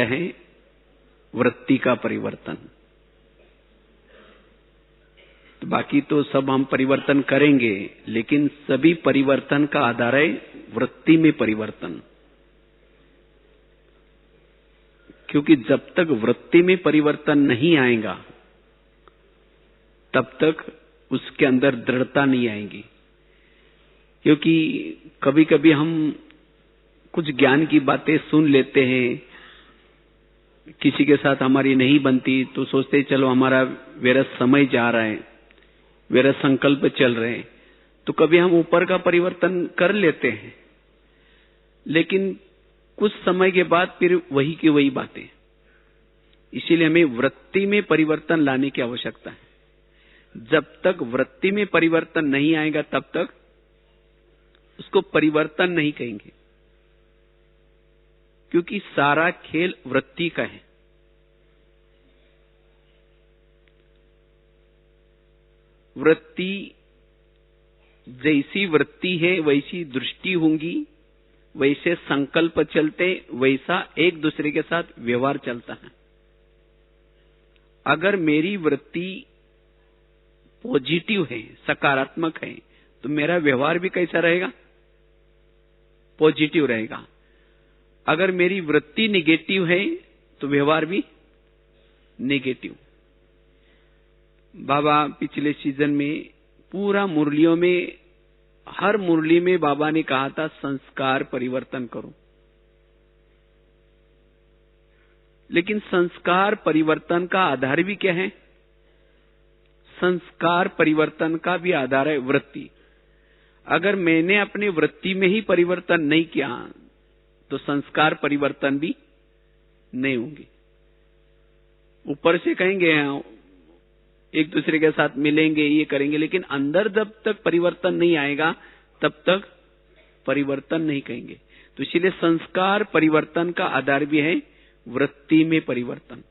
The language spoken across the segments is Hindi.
है वृत्ति का परिवर्तन। तो बाकी तो सब हम परिवर्तन करेंगे, लेकिन सभी परिवर्तन का आधार है वृत्ति में परिवर्तन। क्योंकि जब तक वृत्ति में परिवर्तन नहीं आएगा तब तक उसके अंदर दृढ़ता नहीं आएगी। क्योंकि कभी कभी हम कुछ ज्ञान की बातें सुन लेते हैं, किसी के साथ हमारी नहीं बनती तो सोचते चलो हमारा व्यर्थ समय जा रहा है, व्यर्थ संकल्प चल रहे हैं, तो कभी हम ऊपर का परिवर्तन कर लेते हैं, लेकिन कुछ समय के बाद फिर वही की वही बातें। इसीलिए हमें वृत्ति में परिवर्तन लाने की आवश्यकता है। जब तक वृत्ति में परिवर्तन नहीं आएगा तब तक उसको परिवर्तन नहीं कहेंगे, क्योंकि सारा खेल वृत्ति का है। वृत्ति जैसी वृत्ति है वैसी दृष्टि होंगी, वैसे संकल्प चलते, वैसा एक दूसरे के साथ व्यवहार चलता है। अगर मेरी वृत्ति पॉजिटिव है, सकारात्मक है, तो मेरा व्यवहार भी कैसा रहेगा? पॉजिटिव रहेगा। अगर मेरी वृत्ति निगेटिव है तो व्यवहार भी निगेटिव। बाबा पिछले सीजन में पूरा मुरलियों में, हर मुरली में बाबा ने कहा था संस्कार परिवर्तन करो। लेकिन संस्कार परिवर्तन का आधार भी क्या है? संस्कार परिवर्तन का भी आधार है वृत्ति। अगर मैंने अपनी वृत्ति में ही परिवर्तन नहीं किया तो संस्कार परिवर्तन भी नहीं होंगे। ऊपर से कहेंगे एक दूसरे के साथ मिलेंगे, ये करेंगे, लेकिन अंदर जब तक परिवर्तन नहीं आएगा तब तक परिवर्तन नहीं कहेंगे। तो इसलिए संस्कार परिवर्तन का आधार भी है वृत्ति में परिवर्तन।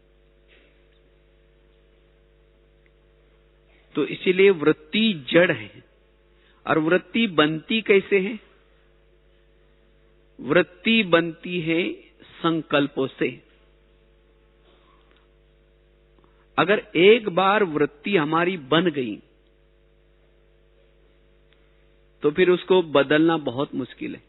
तो इसीलिए वृत्ति जड़ है। और वृत्ति बनती कैसे है? वृत्ति बनती है संकल्पों से। अगर एक बार वृत्ति हमारी बन गई तो फिर उसको बदलना बहुत मुश्किल है।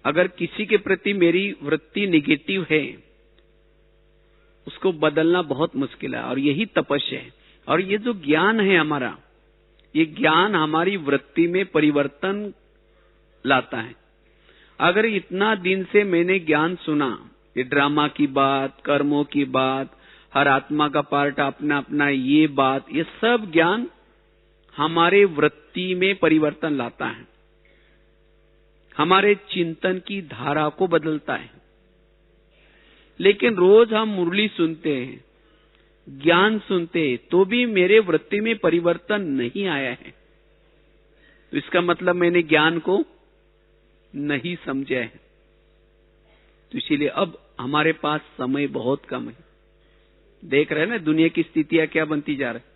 अगर किसी के प्रति मेरी वृत्ति निगेटिव है, उसको बदलना बहुत मुश्किल है। और यही तपस्या है। और ये जो ज्ञान है हमारा, ये ज्ञान हमारी वृत्ति में परिवर्तन लाता है। अगर इतना दिन से मैंने ज्ञान सुना, ये ड्रामा की बात, कर्मों की बात, हर आत्मा का पार्ट अपना अपना, ये बात, ये सब ज्ञान हमारे वृत्ति में परिवर्तन लाता है, हमारे चिंतन की धारा को बदलता है। लेकिन रोज हम मुरली सुनते हैं, ज्ञान सुनते हैं, तो भी मेरे वृत्ति में परिवर्तन नहीं आया है। तो इसका मतलब मैंने ज्ञान को नहीं समझा है। तो इसीलिए अब हमारे पास समय बहुत कम है। देख रहे हैं ना दुनिया की स्थितियां क्या बनती जा रही है।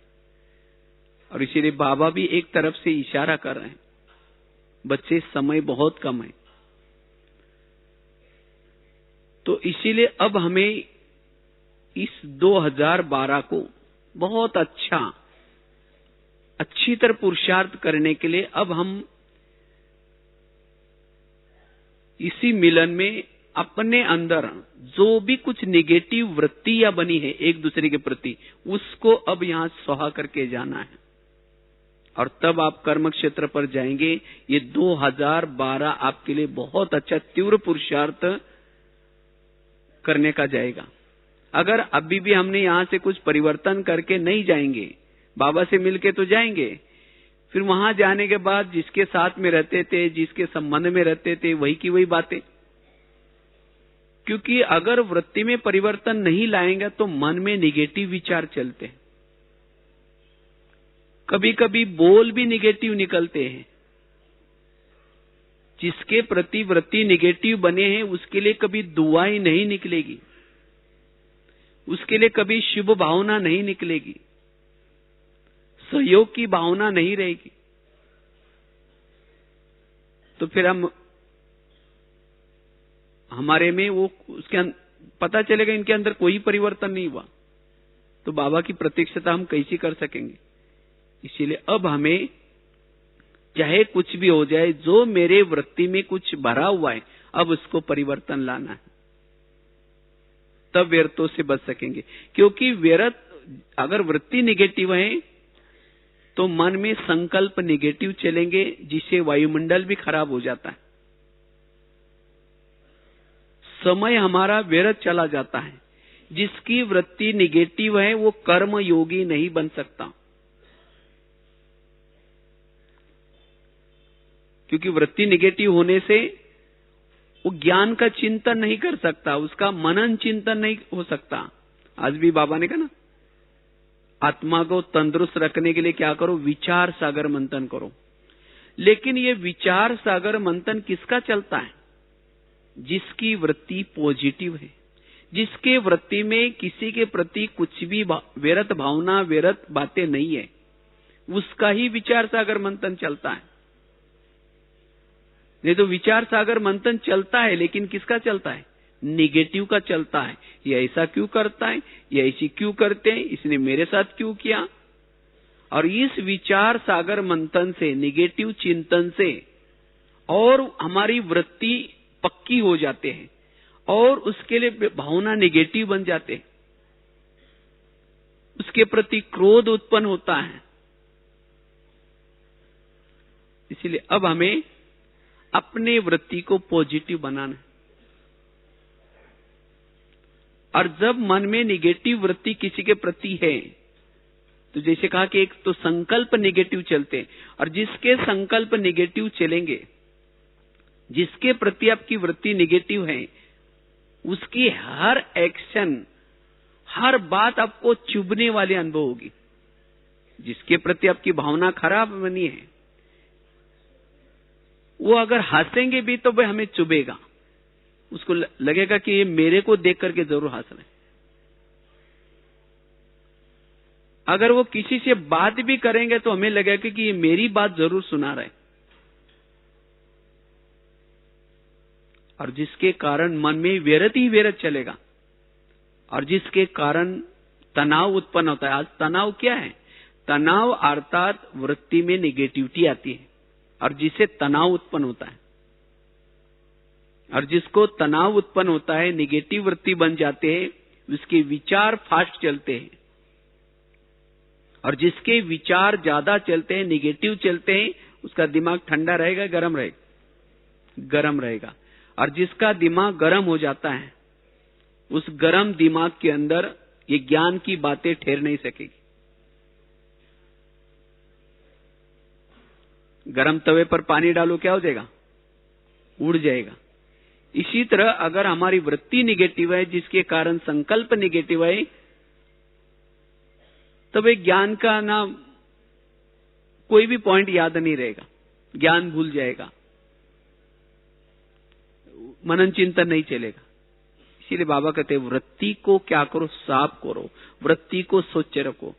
और इसीलिए बाबा भी एक तरफ से इशारा कर रहे हैं, बच्चे समय बहुत कम है। तो इसीलिए अब हमें इस 2012 को बहुत अच्छी तरह पुरुषार्थ करने के लिए अब हम इसी मिलन में अपने अंदर जो भी कुछ नेगेटिव वृत्तियां बनी है एक दूसरे के प्रति, उसको अब यहां सहा करके जाना है। और तब आप कर्म क्षेत्र पर जाएंगे। ये 2012 आपके लिए बहुत अच्छा तीव्र पुरुषार्थ करने का जाएगा। अगर अभी भी हमने यहां से कुछ परिवर्तन करके नहीं जाएंगे, बाबा से मिलके तो जाएंगे, फिर वहां जाने के बाद जिसके साथ में रहते थे, जिसके संबंध में रहते थे, वही की वही बातें। क्योंकि अगर वृत्ति में परिवर्तन नहीं लाएंगे तो मन में निगेटिव विचार चलते हैं। कभी कभी बोल भी निगेटिव निकलते हैं। जिसके प्रति वृत्ति निगेटिव बने हैं उसके लिए कभी दुआएं नहीं निकलेगी, उसके लिए कभी शुभ भावना नहीं निकलेगी, सहयोग की भावना नहीं रहेगी। तो फिर हमारे में वो उसके पता चलेगा इनके अंदर कोई परिवर्तन नहीं हुआ, तो बाबा की प्रत्यक्षता हम कैसी कर सकेंगे। इसीलिए अब हमें चाहे कुछ भी हो जाए, जो मेरे वृत्ति में कुछ भरा हुआ है, अब उसको परिवर्तन लाना है, तब व्यर्थों से बच सकेंगे। क्योंकि व्यर्थ अगर वृत्ति निगेटिव है तो मन में संकल्प निगेटिव चलेंगे, जिससे वायुमंडल भी खराब हो जाता है, समय हमारा व्यर्थ चला जाता है। जिसकी वृत्ति निगेटिव है वो कर्म योगी नहीं बन सकता, क्योंकि वृत्ति निगेटिव होने से वो ज्ञान का चिंतन नहीं कर सकता, उसका मनन चिंतन नहीं हो सकता। आज भी बाबा ने कहा ना, आत्मा को तंदुरुस्त रखने के लिए क्या करो, विचार सागर मंथन करो। लेकिन ये विचार सागर मंथन किसका चलता है? जिसकी वृत्ति पॉजिटिव है, जिसके वृत्ति में किसी के प्रति कुछ भी व्यर्थ भावना, व्यर्थ बातें नहीं है, उसका ही विचार सागर मंथन चलता है। नहीं तो विचार सागर मंथन चलता है, लेकिन किसका चलता है? निगेटिव का चलता है। ये ऐसा क्यों करता है, ये ऐसी क्यों करते हैं, इसने मेरे साथ क्यों किया। और इस विचार सागर मंथन से, निगेटिव चिंतन से और हमारी वृत्ति पक्की हो जाते हैं और उसके लिए भावना निगेटिव बन जाते हैं, उसके प्रति क्रोध उत्पन्न होता है। इसलिए अब हमें अपने वृत्ति को पॉजिटिव बनाना है। और जब मन में निगेटिव वृत्ति किसी के प्रति है, तो जैसे कहा कि एक तो संकल्प निगेटिव चलते हैं, और जिसके संकल्प निगेटिव चलेंगे, जिसके प्रति आपकी वृत्ति निगेटिव है, उसकी हर एक्शन, हर बात आपको चुभने वाली अनुभव होगी। जिसके प्रति आपकी भावना खराब बनी है, वो अगर हंसेंगे भी तो वह हमें चुभेगा, उसको लगेगा कि ये मेरे को देख करके जरूर हंस रहे। अगर वो किसी से बात भी करेंगे तो हमें लगेगा कि ये मेरी बात जरूर सुना रहे। और जिसके कारण मन में व्यर्थ ही व्यर्थ चलेगा, और जिसके कारण तनाव उत्पन्न होता है। आज तनाव क्या है? तनाव अर्थात वृत्ति में निगेटिविटी आती है, और जिससे तनाव उत्पन्न होता है। और जिसको तनाव उत्पन्न होता है, निगेटिव वृत्ति बन जाते हैं, उसके विचार फास्ट चलते हैं। और जिसके विचार ज्यादा चलते हैं, निगेटिव चलते हैं, उसका दिमाग ठंडा रहेगा, गरम रहेगा? गरम रहेगा। और जिसका दिमाग गरम हो जाता है, उस गरम दिमाग के अंदर ये ज्ञान की बातें ठहर नहीं सकेगी। गरम तवे पर पानी डालो, क्या हो जाएगा? उड़ जाएगा। इसी तरह अगर हमारी वृत्ति निगेटिव है, जिसके कारण संकल्प निगेटिव है, तब एक ज्ञान का ना कोई भी पॉइंट याद नहीं रहेगा, ज्ञान भूल जाएगा, मनन चिंतन नहीं चलेगा। इसीलिए बाबा कहते हैं वृत्ति को क्या करो, साफ करो, वृत्ति को स्वच्छ रखो।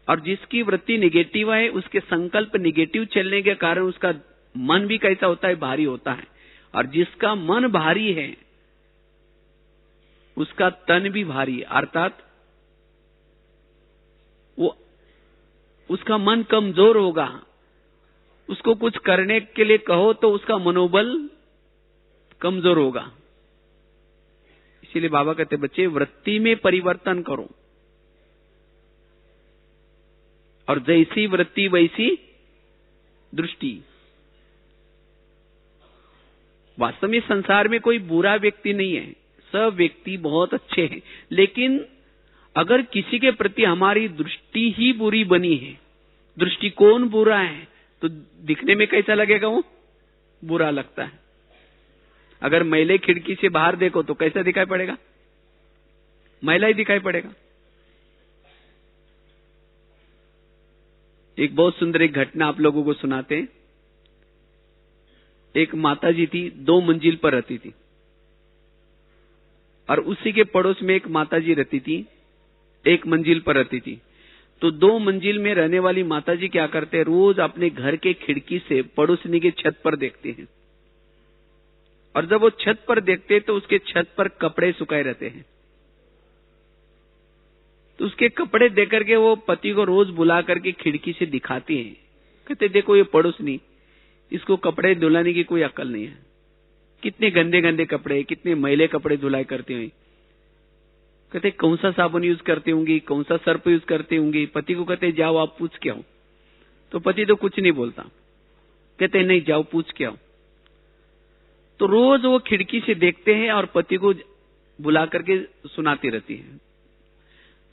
और जिसकी वृत्ति निगेटिव है, उसके संकल्प निगेटिव चलने के कारण उसका मन भी कैसा होता है? भारी होता है। और जिसका मन भारी है, उसका तन भी भारी है, अर्थात वो उसका मन कमजोर होगा। उसको कुछ करने के लिए कहो तो उसका मनोबल कमजोर होगा। इसीलिए बाबा कहते बच्चे वृत्ति में परिवर्तन करो, और जैसी वृत्ति वैसी दृष्टि। वास्तव में संसार में कोई बुरा व्यक्ति नहीं है, सब व्यक्ति बहुत अच्छे हैं। लेकिन अगर किसी के प्रति हमारी दृष्टि ही बुरी बनी है, दृष्टिकोण बुरा है, तो दिखने में कैसा लगेगा? वो बुरा लगता है। अगर मैले खिड़की से बाहर देखो तो कैसा दिखाई पड़ेगा? मैला ही दिखाई पड़ेगा। एक बहुत सुंदर एक घटना आप लोगों को सुनाते हैं। एक माताजी थी, 2 मंजिल पर रहती थी, और उसी के पड़ोस में एक माताजी रहती थी, 1 मंजिल पर रहती थी। तो 2 मंजिल में रहने वाली माताजी क्या करते हैं, रोज अपने घर के खिड़की से पड़ोसनी के छत पर देखते हैं, और जब वो छत पर देखते हैं तो उसके छत पर कपड़े सुखाए रहते हैं। तो उसके कपड़े देख करके वो पति को रोज बुला करके खिड़की से दिखाती हैं, कहते देखो ये पड़ोसनी, इसको कपड़े धुलाने की कोई अक्ल नहीं है, कितने गंदे गंदे कपड़े, कितने मैले कपड़े धुलाई करती हुई। कहते कौन सा साबुन यूज करती होंगी, कौन सा सर्फ यूज करती होंगी। पति को कहते जाओ आप पूछ के आओ। तो पति तो कुछ नहीं बोलता, कहते नहीं जाओ पूछ के आओ। तो रोज वो खिड़की से देखते हैं और पति को बुला करके सुनाती रहती है।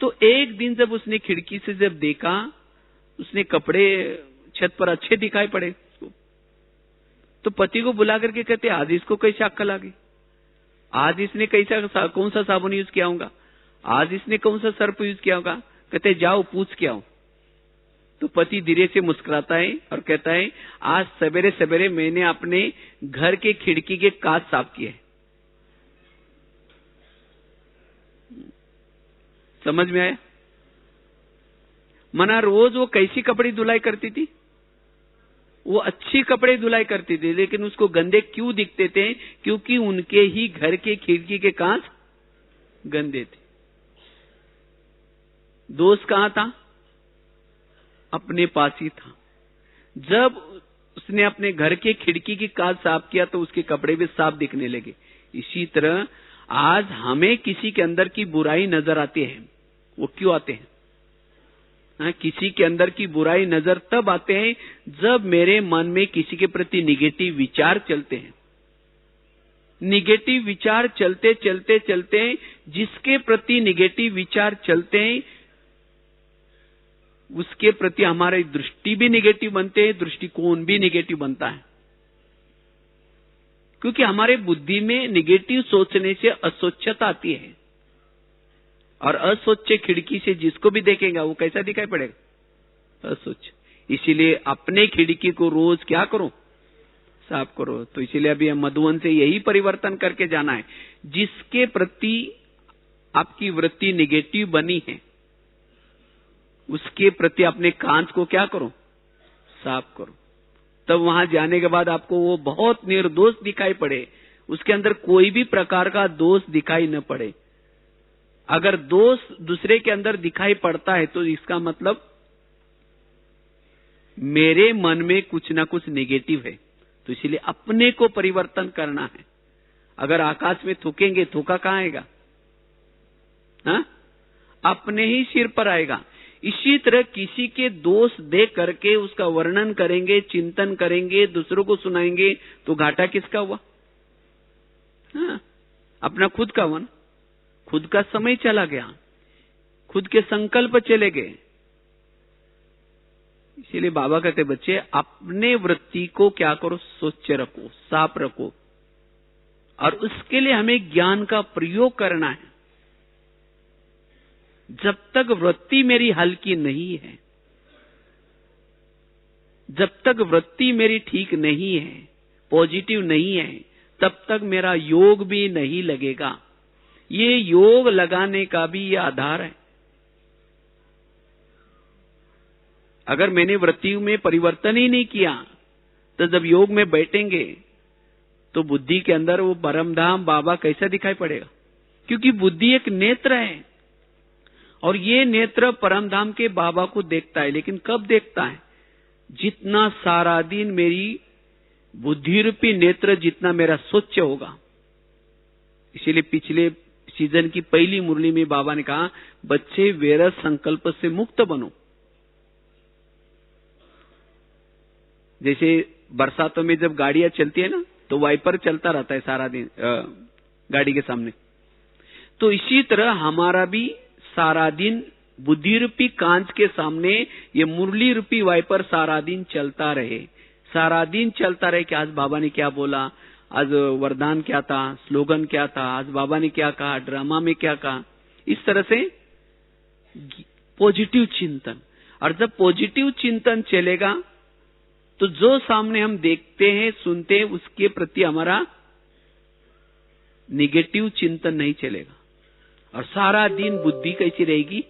तो एक दिन जब उसने खिड़की से जब देखा, उसने कपड़े छत पर अच्छे दिखाई पड़े, तो पति को बुला करके कहते आज इसको कैसे अक्ल आ गई, आज इसने कैसा कौन सा साबुन यूज किया होगा, आज इसने कौन सा सर्फ यूज किया होगा। कहते जाओ पूछ के आओ। तो पति धीरे से मुस्कुराता है और कहता है आज सवेरे सवेरे मैंने अपने घर के खिड़की के कांच साफ किए। समझ में आया? मना रोज वो कैसी कपड़े धुलाई करती थी, वो अच्छी कपड़े धुलाई करती थी, लेकिन उसको गंदे क्यों दिखते थे, क्योंकि उनके ही घर के खिड़की के कांच गंदे थे। दोष कहां था? अपने पास ही था। जब उसने अपने घर के खिड़की की कांच साफ किया तो उसके कपड़े भी साफ दिखने लगे। इसी तरह आज हमें किसी के अंदर की बुराई नजर आती है, वो क्यों आते हैं? किसी के अंदर की बुराई नजर तब आते हैं जब मेरे मन में किसी के प्रति निगेटिव विचार चलते हैं। निगेटिव विचार चलते चलते चलते जिसके प्रति निगेटिव विचार चलते हैं उसके प्रति हमारी दृष्टि भी निगेटिव बनते हैं, दृष्टिकोण भी निगेटिव बनता है। क्योंकि हमारे बुद्धि में निगेटिव सोचने से अस्वच्छता आती है, और अस्वच्छ खिड़की से जिसको भी देखेगा वो कैसा दिखाई पड़ेगा? अस्वच्छ। इसीलिए अपने खिड़की को रोज क्या करो? साफ करो। तो इसीलिए अभी हम मधुवन से यही परिवर्तन करके जाना है, जिसके प्रति आपकी वृत्ति निगेटिव बनी है उसके प्रति अपने कांच को क्या करो? साफ करो। तब वहां जाने के बाद आपको वो बहुत निर्दोष दिखाई पड़े, उसके अंदर कोई भी प्रकार का दोष दिखाई न पड़े। अगर दोष दूसरे के अंदर दिखाई पड़ता है तो इसका मतलब मेरे मन में कुछ ना कुछ नेगेटिव है। तो इसीलिए अपने को परिवर्तन करना है। अगर आकाश में थूकेंगे, थूका कहां आएगा? अपने ही सिर पर आएगा। इसी तरह किसी के दोष देख करके उसका वर्णन करेंगे, चिंतन करेंगे, दूसरों को सुनाएंगे, तो घाटा किसका हुआ? अपना खुद का वन, खुद का समय चला गया, खुद के संकल्प चले गए। इसीलिए बाबा कहते बच्चे अपने वृत्ति को क्या करो? स्वच्छ रखो, साफ रखो, और उसके लिए हमें ज्ञान का प्रयोग करना है। जब तक वृत्ति मेरी हल्की नहीं है, जब तक वृत्ति मेरी ठीक नहीं है, पॉजिटिव नहीं है, तब तक मेरा योग भी नहीं लगेगा। ये योग लगाने का भी ये आधार है। अगर मैंने वृत्ति में परिवर्तन ही नहीं किया तो जब योग में बैठेंगे तो बुद्धि के अंदर वो परमधाम बाबा कैसा दिखाई पड़ेगा? क्योंकि बुद्धि एक नेत्र है और ये नेत्र परमधाम के बाबा को देखता है। लेकिन कब देखता है? जितना सारा दिन मेरी बुद्धि रूपी नेत्र जितना मेरा स्वच्छ होगा। इसीलिए पिछले सीजन की पहली मुरली में बाबा ने कहा बच्चे वैर संकल्प से मुक्त बनो। जैसे बरसातों में जब गाड़ियां चलती है ना तो वाइपर चलता रहता है सारा दिन गाड़ी के सामने। तो इसी तरह हमारा भी सारा दिन बुद्धि रूपी कांच के सामने ये मुरली रूपी वाइपर सारा दिन चलता रहे, सारा दिन चलता रहे कि आज बाबा ने क्या बोला, आज वरदान क्या था, स्लोगन क्या था, आज बाबा ने क्या कहा, ड्रामा में क्या कहा। इस तरह से पॉजिटिव चिंतन। और जब पॉजिटिव चिंतन चलेगा तो जो सामने हम देखते हैं, सुनते हैं, उसके प्रति हमारा निगेटिव चिंतन नहीं चलेगा। और सारा दिन बुद्धि कैसी रहेगी?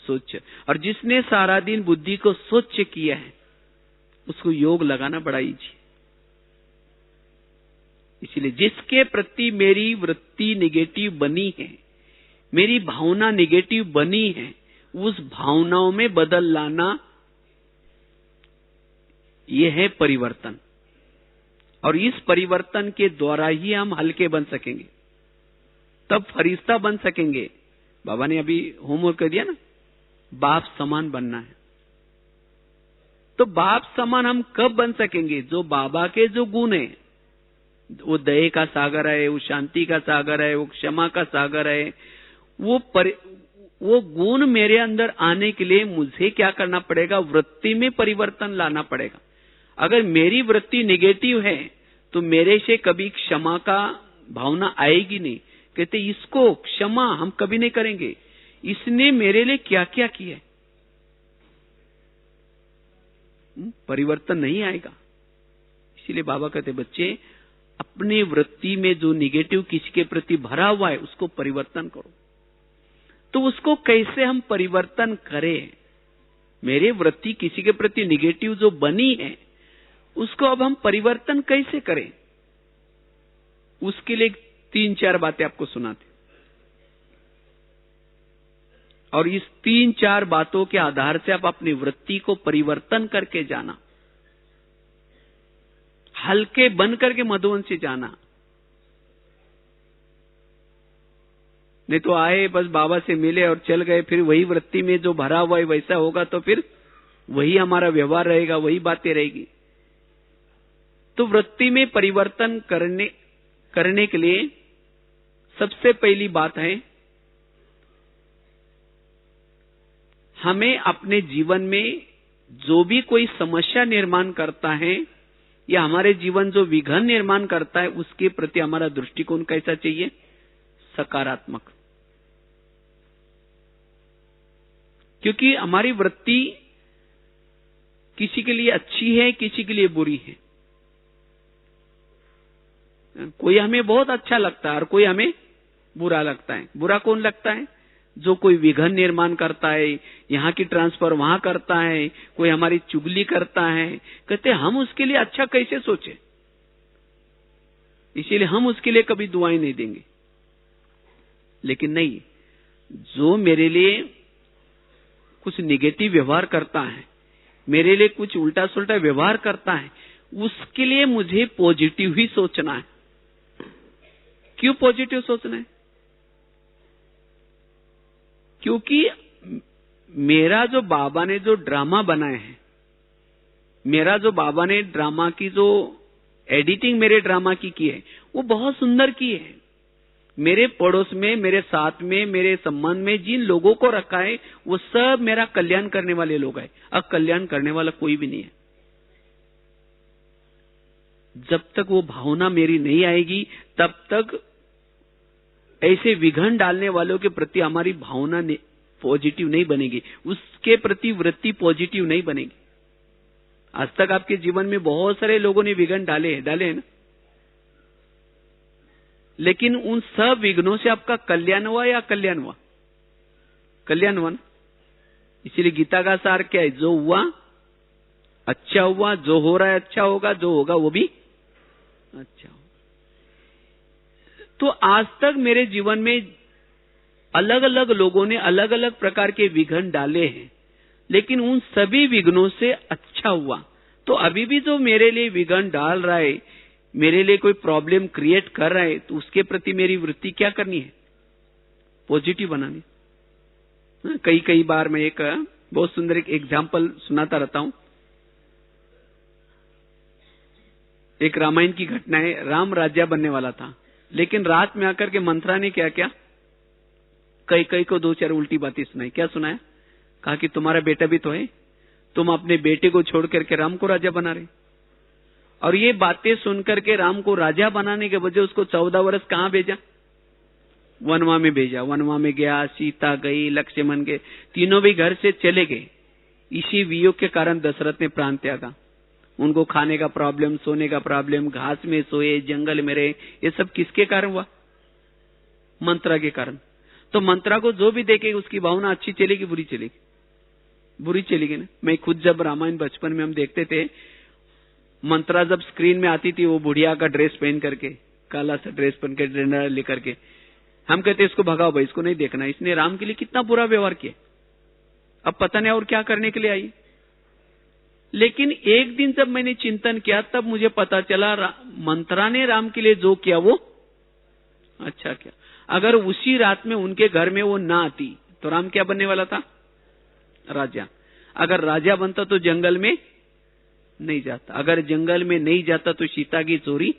स्वच्छ। और जिसने सारा दिन बुद्धि को स्वच्छ किया है उसको योग लगाना बड़ा इजी। इसलिए जिसके प्रति मेरी वृत्ति निगेटिव बनी है, मेरी भावना निगेटिव बनी है, उस भावनाओं में बदल लाना, यह है परिवर्तन। और इस परिवर्तन के द्वारा ही हम हल्के बन सकेंगे, तब फरिश्ता बन सकेंगे। बाबा ने अभी होमवर्क कर दिया ना, बाप समान बनना है। तो बाप समान हम कब बन सकेंगे? जो बाबा के जो गुण है, वो दया का सागर है, वो शांति का सागर है, वो क्षमा का सागर है, वो गुण मेरे अंदर आने के लिए मुझे क्या करना पड़ेगा? वृत्ति में परिवर्तन लाना पड़ेगा। अगर मेरी वृत्ति निगेटिव है तो मेरे से कभी क्षमा का भावना आएगी नहीं। कहते इसको क्षमा हम कभी नहीं करेंगे, इसने मेरे लिए क्या क्या किया है, परिवर्तन नहीं आएगा। इसीलिए बाबा कहते बच्चे, अपने वृत्ति में जो निगेटिव किसी के प्रति भरा हुआ है उसको परिवर्तन करो। तो उसको कैसे हम परिवर्तन करें? मेरे वृत्ति किसी के प्रति निगेटिव जो बनी है उसको अब हम परिवर्तन कैसे करें? उसके लिए 3-4 बातें आपको सुनाते, और इस 3-4 बातों के आधार से आप अपनी वृत्ति को परिवर्तन करके जाना, हल्के बन करके मधुबन से जाना। नहीं तो आए बस बाबा से मिले और चल गए, फिर वही वृत्ति में जो भरा हुआ है वैसा होगा तो फिर वही हमारा व्यवहार रहेगा, वही बातें रहेगी। तो वृत्ति में परिवर्तन करने के लिए सबसे पहली बात है, हमें अपने जीवन में जो भी कोई समस्या निर्माण करता है या हमारे जीवन जो विघ्न निर्माण करता है उसके प्रति हमारा दृष्टिकोण कैसा चाहिए? सकारात्मक। क्योंकि हमारी वृत्ति किसी के लिए अच्छी है, किसी के लिए बुरी है। कोई हमें बहुत अच्छा लगता है और कोई हमें बुरा लगता है। बुरा कौन लगता है? जो कोई विघ्न निर्माण करता है, यहां की ट्रांसफर वहां करता है, कोई हमारी चुगली करता है। कहते हम उसके लिए अच्छा कैसे सोचे, इसीलिए हम उसके लिए कभी दुआएं नहीं देंगे। लेकिन नहीं, जो मेरे लिए कुछ निगेटिव व्यवहार करता है, मेरे लिए कुछ उल्टा सुल्टा व्यवहार करता है, उसके लिए मुझे पॉजिटिव ही सोचना है। क्यों पॉजिटिव सोचना है? क्योंकि मेरा जो बाबा ने जो ड्रामा बनाए हैं, मेरा जो बाबा ने ड्रामा की जो एडिटिंग मेरे ड्रामा की है, वो बहुत सुंदर की है। मेरे पड़ोस में, मेरे साथ में, मेरे संबंध में जिन लोगों को रखा है वो सब मेरा कल्याण करने वाले लोग हैं। अब कल्याण करने वाला कोई भी नहीं है। जब तक वो भावना मेरी नहीं आएगी तब तक ऐसे विघ्न डालने वालों के प्रति हमारी भावना पॉजिटिव नहीं बनेगी, उसके प्रति वृत्ति पॉजिटिव नहीं बनेगी। आज तक आपके जीवन में बहुत सारे लोगों ने विघ्न डाले हैं ना, लेकिन उन सब विघ्नों से आपका कल्याण हुआ या कल्याण हुआ? कल्याण हुआ ना। इसीलिए गीता का सार क्या है? जो हुआ अच्छा हुआ, जो हो रहा है अच्छा होगा, जो होगा वो भी अच्छा होगा। तो आज तक मेरे जीवन में अलग अलग लोगों ने अलग अलग प्रकार के विघ्न डाले हैं, लेकिन उन सभी विघ्नों से अच्छा हुआ। तो अभी भी जो मेरे लिए विघ्न डाल रहा है, मेरे लिए कोई प्रॉब्लम क्रिएट कर रहा है, तो उसके प्रति मेरी वृत्ति क्या करनी है? पॉजिटिव बनानी। कई बार मैं एक बहुत सुंदर एक एग्जाम्पल सुनाता रहता हूं। एक रामायण की घटना है। राम राजा बनने वाला था, लेकिन रात में आकर के मंत्रा ने क्या क्या कई को 2-4 उल्टी बातें सुनाई। क्या सुनाया? कहा कि तुम्हारा बेटा भी तो है, तुम अपने बेटे को छोड़ करके राम को राजा बना रहे। और ये बातें सुनकर के राम को राजा बनाने के बजाय उसको 14 वर्ष कहां भेजा? वनवा में भेजा। वनवा में गया, सीता गई, लक्ष्मण गए, तीनों भी घर से चले गए। इसी वियोग के कारण दशरथ ने प्राण त्यागा। उनको खाने का प्रॉब्लम, सोने का प्रॉब्लम, घास में सोए, जंगल में रहे। ये सब किसके कारण हुआ? मंत्रा के कारण। तो मंत्रा को जो भी देखेगा उसकी भावना अच्छी चलेगी बुरी चलेगी? बुरी चली गई ना। मैं खुद जब रामायण बचपन में हम देखते थे, मंत्रा जब स्क्रीन में आती थी, वो बुढ़िया का ड्रेस पहन करके, काला सा ड्रेस पहन के डंडा लेकर के, हम कहते इसको भगाओ भाई, इसको नहीं देखना, इसने राम के लिए कितना बुरा व्यवहार किया, अब पता नहीं और क्या करने के लिए आई। लेकिन एक दिन जब मैंने चिंतन किया, तब मुझे पता चला मंत्रा ने राम के लिए जो किया वो अच्छा किया। अगर उसी रात में उनके घर में वो ना आती तो राम क्या बनने वाला था? राजा। अगर राजा बनता तो जंगल में नहीं जाता, अगर जंगल में नहीं जाता तो सीता की चोरी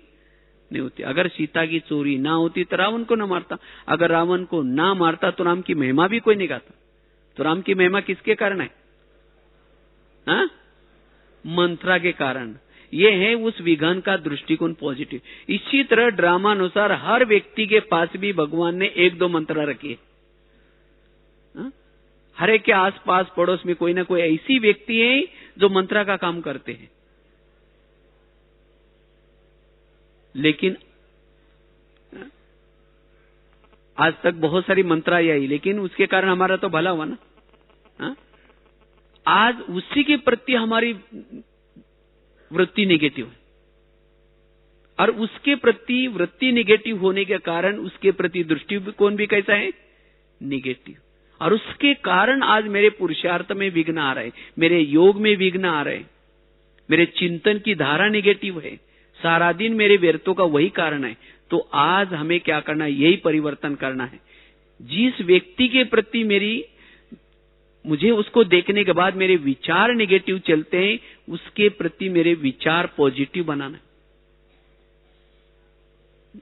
नहीं होती, अगर सीता की चोरी ना होती तो रावण को ना मारता, अगर रावण को ना मारता तो राम की महिमा भी कोई नहीं गाता। तो राम की महिमा किसके कारण है? हाँ? मंत्रा के कारण। ये है उस विघन का दृष्टिकोण पॉजिटिव। इसी तरह ड्रामा अनुसार हर व्यक्ति के पास भी भगवान ने एक दो मंत्रा रखी है। हर एक के आस पास पड़ोस में कोई ना कोई ऐसी व्यक्ति है जो मंत्रा का काम करते हैं। लेकिन आज तक बहुत सारी मंत्रा आई, लेकिन उसके कारण हमारा तो भला हुआ ना। हा? आज उसी के प्रति हमारी वृत्ति नेगेटिव है, और उसके प्रति वृत्ति नेगेटिव होने के कारण उसके प्रति दृष्टिकोण भी कैसा है? नेगेटिव। और उसके कारण आज मेरे पुरुषार्थ में विघ्न आ रहे, मेरे योग में विघ्न आ रहे, मेरे चिंतन की धारा नेगेटिव है, सारा दिन मेरे व्यर्थों का वही कारण है। तो आज हमें क्या करना है? यही परिवर्तन करना है। जिस व्यक्ति के प्रति मुझे उसको देखने के बाद मेरे विचार नेगेटिव चलते हैं, उसके प्रति मेरे विचार पॉजिटिव बनाना है।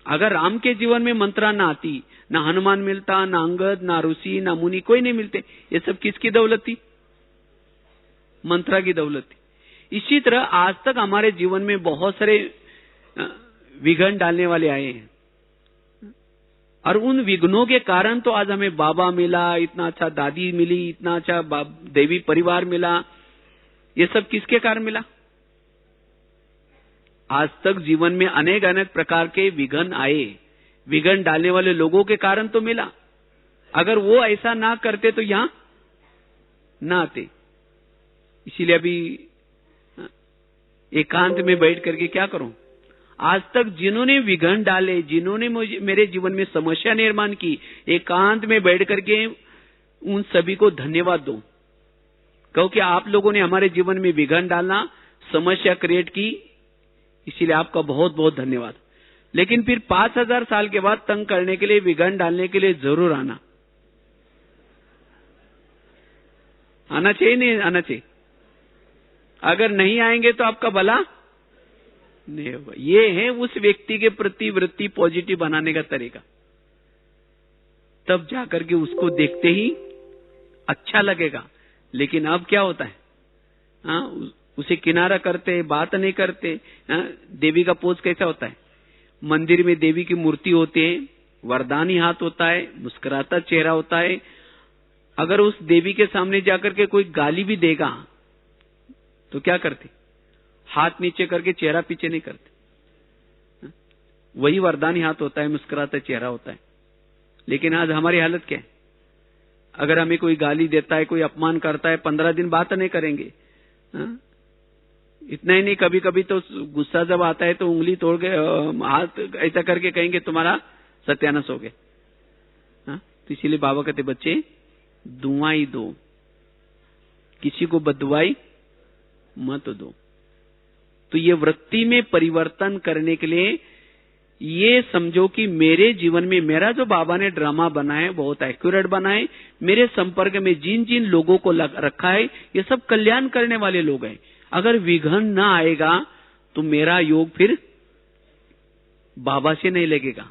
अगर राम के जीवन में मंत्रा ना आती, ना हनुमान मिलता, ना अंगद, ना ऋषि, ना मुनि, कोई नहीं मिलते। ये सब किसकी दौलत थी? मंत्रा की दौलत थी। इसी तरह आज तक हमारे जीवन में बहुत सारे विघ्न डालने वाले आए हैं, और उन विघ्नों के कारण तो आज हमें बाबा मिला, इतना अच्छा दादी मिली, इतना अच्छा देवी परिवार मिला। ये सब किसके कारण मिला? आज तक जीवन में अनेक अनेक प्रकार के विघ्न आए, विघ्न डालने वाले लोगों के कारण तो मिला। अगर वो ऐसा ना करते तो यहां ना आते। इसीलिए अभी एकांत में बैठ करके क्या करूं? आज तक जिन्होंने विघ्न डाले, जिन्होंने मेरे जीवन में समस्या निर्माण की, एकांत में बैठ करके उन सभी को धन्यवाद दो, क्योंकि आप लोगों ने हमारे जीवन में विघ्न डालना, समस्या क्रिएट की, इसीलिए आपका बहुत बहुत धन्यवाद। लेकिन फिर 5000 साल के बाद तंग करने के लिए, विघ्न डालने के लिए जरूर आना चाहिए, नहीं आना चाहिए? अगर नहीं आएंगे तो आपका भला नहीं होगा। ये है उस व्यक्ति के प्रति वृत्ति पॉजिटिव बनाने का तरीका। तब जाकर के उसको देखते ही अच्छा लगेगा। लेकिन अब क्या होता है? उसे किनारा करते, बात नहीं करते। देवी का पोज कैसा होता है? मंदिर में देवी की मूर्ति होती है, वरदानी हाथ होता है, मुस्कुराता चेहरा होता है। अगर उस देवी के सामने जाकर के कोई गाली भी देगा तो क्या करते? हाथ नीचे करके चेहरा पीछे नहीं करते। वही वरदानी हाथ होता है, मुस्कुराता चेहरा होता है। लेकिन आज हमारी हालत क्या है? अगर हमें कोई गाली देता है, कोई अपमान करता है, 15 दिन बात नहीं करेंगे। इतना ही नहीं, कभी कभी तो गुस्सा जब आता है तो उंगली तोड़ के हाथ ऐसा करके कहेंगे तुम्हारा सत्यानाश हो गया। तो इसीलिए बाबा कहते बच्चे दुआई दो, किसी को बददुआई मत दो। तो ये वृत्ति में परिवर्तन करने के लिए ये समझो कि मेरे जीवन में मेरा जो बाबा ने ड्रामा बनाया है बहुत एक्यूरेट बना है। मेरे संपर्क में जिन जिन लोगों को रखा है ये सब कल्याण करने वाले लोग हैं। अगर विघ्न ना आएगा तो मेरा योग फिर बाबा से नहीं लगेगा।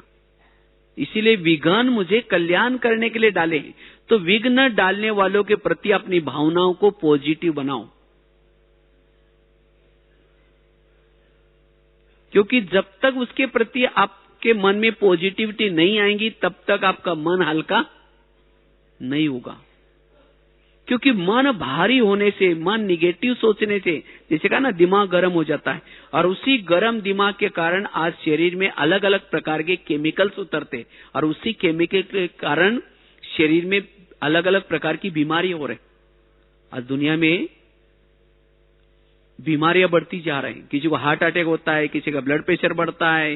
इसीलिए विघ्न मुझे कल्याण करने के लिए डाले हैं। तो विघ्न डालने वालों के प्रति अपनी भावनाओं को पॉजिटिव बनाओ, क्योंकि जब तक उसके प्रति आपके मन में पॉजिटिविटी नहीं आएगी तब तक आपका मन हल्का नहीं होगा। क्योंकि मन भारी होने से, मन निगेटिव सोचने से, जैसे कहा ना दिमाग गर्म हो जाता है, और उसी गर्म दिमाग के कारण आज शरीर में अलग अलग प्रकार के केमिकल्स उतरते, और उसी केमिकल के कारण शरीर में अलग अलग प्रकार की बीमारी हो रही। आज दुनिया में बीमारियां बढ़ती जा रही हैं। किसी को हार्ट अटैक होता है, किसी का ब्लड प्रेशर बढ़ता है।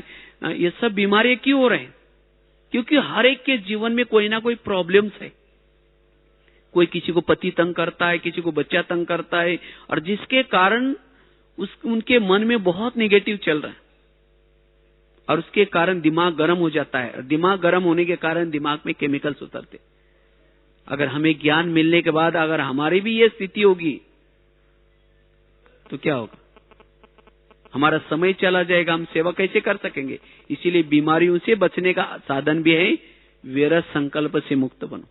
ये सब बीमारियां क्यों हो रहे हैं? क्योंकि हर एक के जीवन में कोई ना कोई प्रॉब्लम्स है। कोई किसी को पति तंग करता है, किसी को बच्चा तंग करता है, और जिसके कारण उनके मन में बहुत नेगेटिव चल रहा है, और उसके कारण दिमाग गर्म हो जाता है। और दिमाग गर्म होने के कारण दिमाग में केमिकल्स उतरते। अगर हमें ज्ञान मिलने के बाद अगर हमारी भी ये स्थिति होगी तो क्या होगा? हमारा समय चला जाएगा, हम सेवा कैसे कर सकेंगे? इसीलिए बीमारियों से बचने का साधन भी है, विरत संकल्प से मुक्त बनो।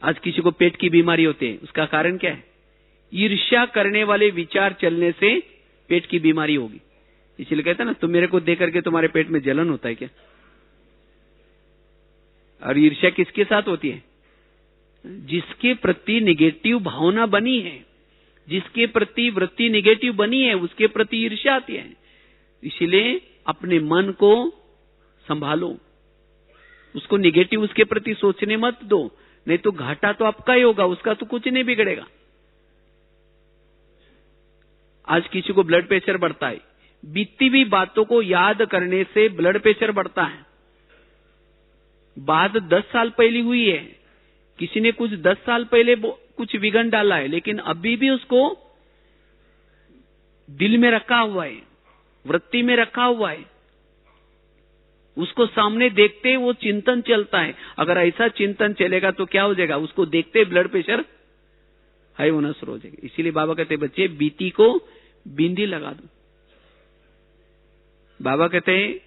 आज किसी को पेट की बीमारी होती है, उसका कारण क्या है? ईर्ष्या करने वाले विचार चलने से पेट की बीमारी होगी। इसलिए कहते हैं ना, तुम मेरे को देख करके तुम्हारे पेट में जलन होता है क्या? और ईर्ष्या किसके साथ होती है? जिसके प्रति निगेटिव भावना बनी है, जिसके प्रति वृत्ति निगेटिव बनी है, उसके प्रति ईर्ष्या आती है। इसलिए अपने मन को संभालो, उसको निगेटिव उसके प्रति सोचने मत दो, नहीं तो घाटा तो आपका ही होगा, उसका तो कुछ नहीं बिगड़ेगा। आज किसी को ब्लड प्रेशर बढ़ता है, बीती हुई बातों को याद करने से ब्लड प्रेशर बढ़ता है। बात 10 साल पहले हुई है, किसी ने कुछ 10 साल पहले कुछ विघन डाला है, लेकिन अभी भी उसको दिल में रखा हुआ है, वृत्ति में रखा हुआ है। उसको सामने देखते वो चिंतन चलता है। अगर ऐसा चिंतन चलेगा तो क्या हो जाएगा? उसको देखते ब्लड प्रेशर हाई होना शुरू हो जाएगा। इसीलिए बाबा कहते बच्चे बीती को बिंदी लगा दो। बाबा कहते हैं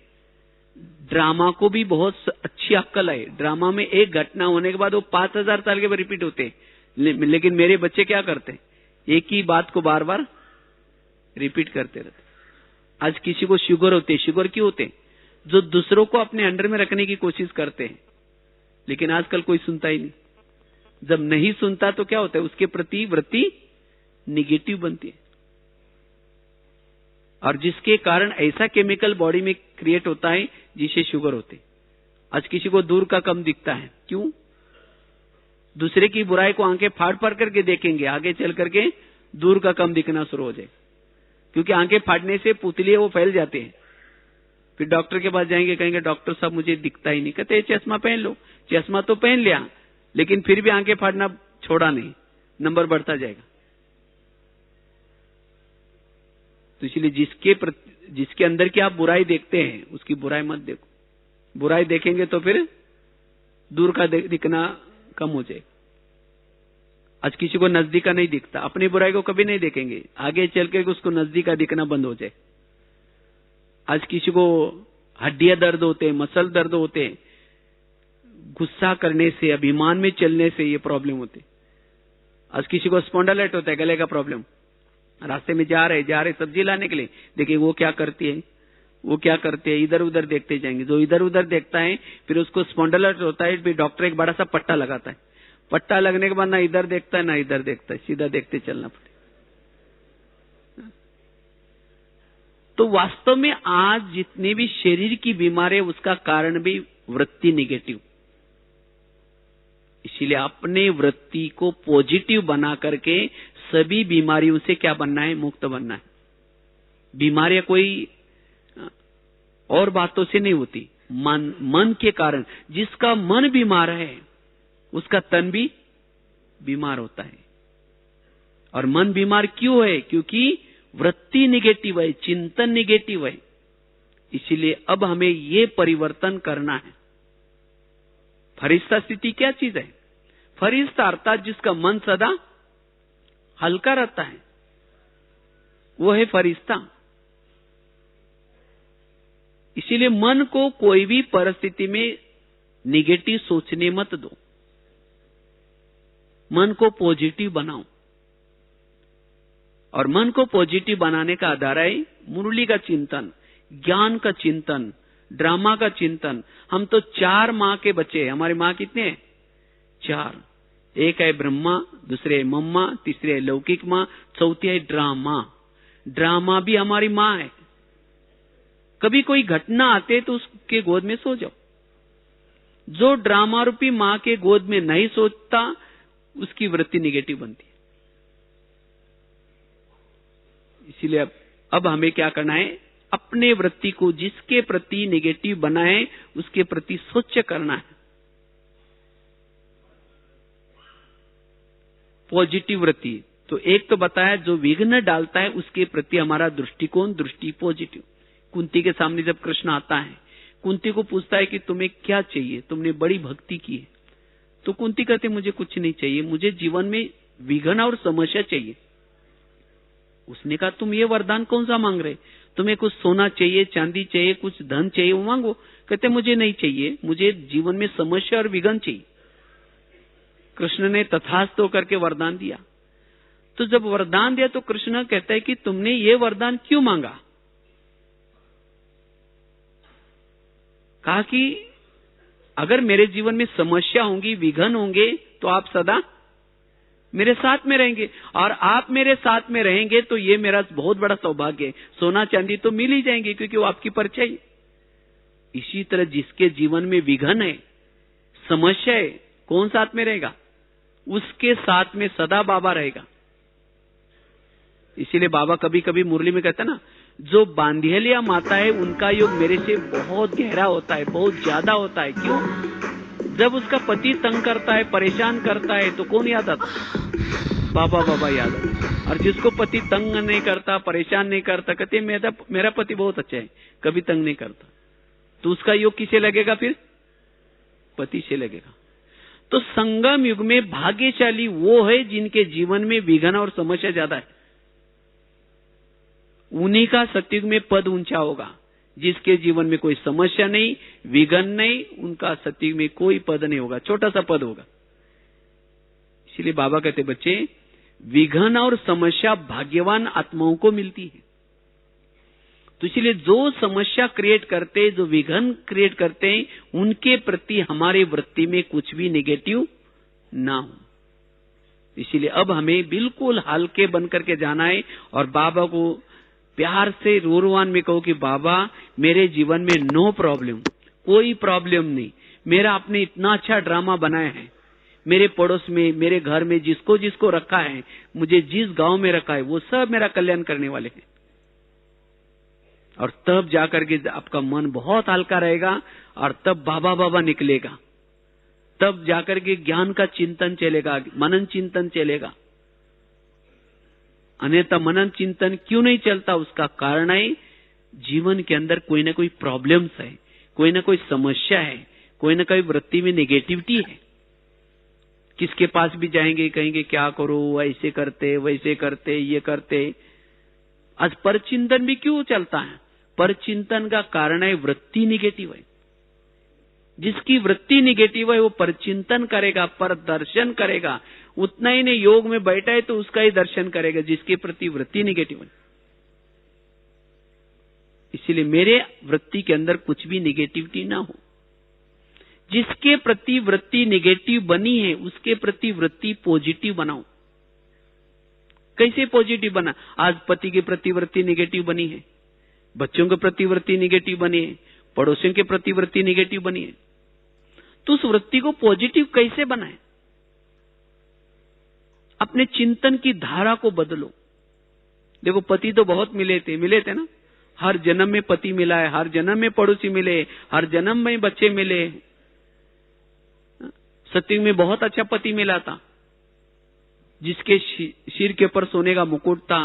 ड्रामा को भी बहुत अच्छी अक्कल है। ड्रामा में एक घटना होने के बाद वो 5000 साल के बाद रिपीट होते हैं, लेकिन मेरे बच्चे क्या करते हैं? एक ही बात को बार बार रिपीट करते रहते। आज किसी को शुगर होते, शुगर क्यों होते? जो दूसरों को अपने अंडर में रखने की कोशिश करते हैं, लेकिन आजकल कोई सुनता ही नहीं। जब नहीं सुनता तो क्या होता है? उसके प्रति वृत्ति निगेटिव बनती है, और जिसके कारण ऐसा केमिकल बॉडी में क्रिएट होता है जिसे शुगर होते। आज किसी को दूर का कम दिखता है, क्यों? दूसरे की बुराई को आंखें फाड़ फाड़ करके देखेंगे, आगे चल करके दूर का कम दिखना शुरू हो जाए, क्योंकि आंखें फाड़ने से पुतलियां वो फैल जाते हैं। फिर डॉक्टर के पास जाएंगे, कहेंगे डॉक्टर साहब मुझे दिखता ही नहीं। कहते चश्मा पहन लो। चश्मा तो पहन लिया, लेकिन फिर भी आंखें फाड़ना छोड़ा नहीं, नंबर बढ़ता जाएगा। तो इसलिए जिसके अंदर की आप बुराई देखते हैं, उसकी बुराई मत देखो। बुराई देखेंगे तो फिर दूर का दिखना कम हो जाएगा। आज किसी को नजदीक का नहीं दिखता, अपनी बुराई को कभी नहीं देखेंगे, आगे चल के उसको नजदीक का दिखना बंद हो जाए। आज किसी को हड्डियां दर्द होते हैं, मसल दर्द होते हैं, गुस्सा करने से, अभिमान में चलने से ये प्रॉब्लम होती है। आज किसी को स्पॉन्डिलाइटिस होता है, गले का प्रॉब्लम। रास्ते में जा रहे सब्जी लाने के लिए, देखिए वो क्या करती है, वो क्या करते हैं, इधर उधर देखते जाएंगे। जो इधर उधर देखता है फिर उसको स्पॉन्डिलाइटिस होता है। फिर डॉक्टर एक बड़ा सा पट्टा लगाता है, पट्टा लगने के बाद ना इधर देखता है ना इधर देखता है, सीधा देखते चलना पड़े। तो वास्तव में आज जितनी भी शरीर की बीमारी है उसका कारण भी वृत्ति निगेटिव। इसीलिए अपने वृत्ति को पॉजिटिव बना करके सभी बीमारियों से क्या बनना है? मुक्त बनना है। बीमारियां कोई और बातों से नहीं होती, मन के कारण। जिसका मन बीमार है उसका तन भी बीमार होता है। और मन बीमार क्यों है? क्योंकि वृत्ति निगेटिव है, चिंतन निगेटिव है। इसीलिए अब हमें ये परिवर्तन करना है। फरिश्ता स्थिति क्या चीज है? फरिश्ता अर्थात जिसका मन सदा हल्का रहता है, वो है फरिश्ता। इसीलिए मन को कोई भी परिस्थिति में निगेटिव सोचने मत दो, मन को पॉजिटिव बनाओ। और मन को पॉजिटिव बनाने का आधार है मुरली का चिंतन, ज्ञान का चिंतन, ड्रामा का चिंतन। हम तो 4 माँ के बच्चे हैं। हमारी माँ कितने हैं? 4। एक है ब्रह्मा, दूसरे है मम्मा, तीसरे है लौकिक माँ, चौथी है ड्रामा। ड्रामा भी हमारी माँ है। कभी कोई घटना आते तो उसके गोद में सो जाओ। जो ड्रामा रूपी माँ के गोद में नहीं सोचता उसकी वृत्ति निगेटिव बनती है। इसीलिए अब हमें क्या करना है, अपने वृत्ति को जिसके प्रति नेगेटिव बना है उसके प्रति स्वच्छ करना है। पॉजिटिव वृत्ति, तो एक तो बताया जो विघ्न डालता है उसके प्रति हमारा दृष्टिकोण, दृष्टि पॉजिटिव। कुंती के सामने जब कृष्ण आता है, कुंती को पूछता है कि तुम्हें क्या चाहिए, तुमने बड़ी भक्ति की है। तो कुंती कहते मुझे कुछ नहीं चाहिए, मुझे जीवन में विघ्न और समस्या चाहिए। उसने कहा तुम ये वरदान कौन सा मांग रहे, तुम्हें कुछ सोना चाहिए, चांदी चाहिए, कुछ धन चाहिए, वो मांगो। कहते मुझे नहीं चाहिए, मुझे जीवन में समस्या और विघ्न चाहिए। कृष्ण ने तथास्तु करके वरदान दिया। तो जब वरदान दिया तो कृष्ण कहता है कि तुमने ये वरदान क्यों मांगा। कहा कि अगर मेरे जीवन में समस्या होंगी, विघ्न होंगे, तो आप सदा मेरे साथ में रहेंगे, और आप मेरे साथ में रहेंगे तो ये मेरा बहुत बड़ा सौभाग्य है। सोना चांदी तो मिल ही जाएंगे क्योंकि वो आपकी परछाई। इसी तरह जिसके जीवन में विघ्न है, समस्या है, कौन साथ में रहेगा, उसके साथ में सदा बाबा रहेगा। इसीलिए बाबा कभी कभी मुरली में कहता ना, जो बांधियलिया माता है उनका योग मेरे से बहुत गहरा होता है, बहुत ज्यादा होता है। क्यों? जब उसका पति तंग करता है, परेशान करता है, तो कौन याद आता? बाबा बाबा याद आता। और जिसको पति तंग नहीं करता, परेशान नहीं करता, कहते मेरा पति बहुत अच्छा है, कभी तंग नहीं करता, तो उसका योग किसे लगेगा? फिर पति से लगेगा। तो संगम युग में भाग्यशाली वो है जिनके जीवन में विघ्न और समस्या ज्यादा है। उन्हीं का सतयुग में पद ऊंचा होगा। जिसके जीवन में कोई समस्या नहीं, विघ्न नहीं, उनका सतयुग में कोई पद नहीं होगा, छोटा सा पद होगा। इसलिए बाबा कहते बच्चे, विघ्न और समस्या भाग्यवान आत्माओं को मिलती है। तो इसलिए जो समस्या क्रिएट करते, जो विघ्न क्रिएट करते हैं, उनके प्रति हमारे वृत्ति में कुछ भी नेगेटिव ना हो। इसीलिए अब हमें बिल्कुल हल्के बन करके जाना है और बाबा को प्यार से रोरवान में कहो कि बाबा मेरे जीवन में नो प्रॉब्लम, कोई प्रॉब्लम नहीं। मेरा आपने इतना अच्छा ड्रामा बनाया है, मेरे पड़ोस में, मेरे घर में जिसको जिसको रखा है, मुझे जिस गांव में रखा है, वो सब मेरा कल्याण करने वाले हैं। और तब जाकर के आपका मन बहुत हल्का रहेगा और तब बाबा बाबा निकलेगा। तब जाकर के ज्ञान का चिंतन चलेगा, मनन चिंतन चलेगा। अन्यथा मनन चिंतन क्यों नहीं चलता? उसका कारण है जीवन के अंदर कोई ना कोई प्रॉब्लम्स है, कोई ना कोई समस्या है, कोई ना कोई वृत्ति में नेगेटिविटी है। किसके पास भी जाएंगे कहेंगे क्या करो, ऐसे करते, वैसे करते, ये करते। आज परचिंतन भी क्यों चलता है? परचिंतन का कारण है वृत्ति निगेटिव है। जिसकी वृत्ति निगेटिव है वो परचिंतन करेगा, पर दर्शन करेगा। उतना ही नहीं, योग में बैठा है तो उसका ही दर्शन करेगा जिसके प्रति वृत्ति निगेटिव है। इसलिए मेरे वृत्ति के अंदर कुछ भी निगेटिविटी ना हो। जिसके प्रति वृत्ति निगेटिव बनी है उसके प्रति वृत्ति पॉजिटिव बनाओ। कैसे पॉजिटिव बना? आज पति के प्रति वृत्ति निगेटिव बनी है, बच्चों के प्रति वृत्ति निगेटिव बनी है, पड़ोसियों के प्रति वृत्ति निगेटिव बनी है। तो उस वृत्ति को पॉजिटिव कैसे बनाए? अपने चिंतन की धारा को बदलो। देखो पति तो बहुत मिले थे ना, हर जन्म में पति मिला है, हर जन्म में पड़ोसी मिले, हर जन्म में बच्चे मिले। सत्युग में बहुत अच्छा पति मिला था, जिसके सिर के ऊपर सोने का मुकुट था,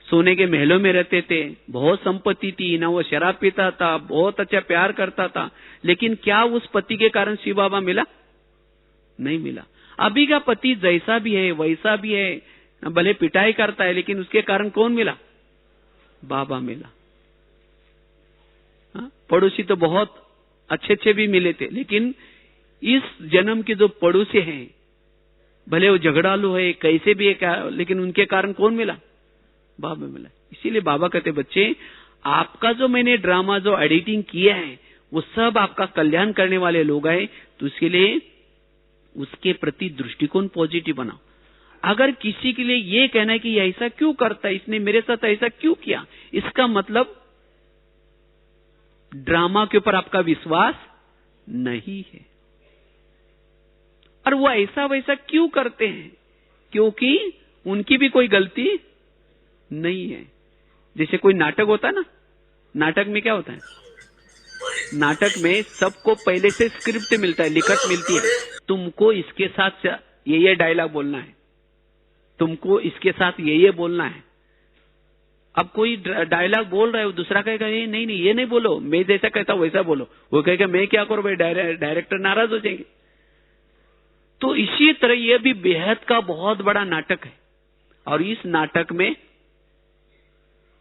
सोने के महलों में रहते थे, बहुत संपत्ति थी, ना वो शराब पीता था, बहुत अच्छा प्यार करता था। लेकिन क्या उस पति के कारण शिव बाबा मिला? नहीं मिला। अभी का पति जैसा भी है वैसा भी है, भले पिटाई करता है, लेकिन उसके कारण कौन मिला? बाबा मिला। पड़ोसी तो बहुत अच्छे अच्छे भी मिले थे, लेकिन इस जन्म के जो पड़ोसी हैं, भले वो झगड़ालू है, कैसे भी है, लेकिन उनके कारण कौन मिला? बाबा मिला। इसीलिए बाबा कहते बच्चे, आपका जो मैंने ड्रामा जो एडिटिंग किया है वो सब आपका कल्याण करने वाले लोग हैं। तो इसके लिए उसके प्रति दृष्टिकोण पॉजिटिव बनाओ। अगर किसी के लिए ये कहना है कि ऐसा क्यों करता है, इसने मेरे साथ ऐसा क्यों किया, इसका मतलब ड्रामा के ऊपर आपका विश्वास नहीं है। और वो ऐसा वैसा क्यों करते हैं? क्योंकि उनकी भी कोई गलती नहीं है। जैसे कोई नाटक होता है ना, नाटक में क्या होता है? नाटक में सबको पहले से स्क्रिप्ट मिलता है, लिखत मिलती है, तुमको इसके साथ ये डायलॉग बोलना है, तुमको इसके साथ ये बोलना है। अब कोई डायलॉग बोल रहा है, दूसरा कहेगा ये नहीं नहीं, ये नहीं बोलो, मैं जैसा कहता हूं वैसा बोलो। वो कहेगा मैं क्या करूं भाई, डायरेक्टर नाराज हो जाएंगे। तो इसी तरह ये भी बेहद का बहुत बड़ा नाटक है, और इस नाटक में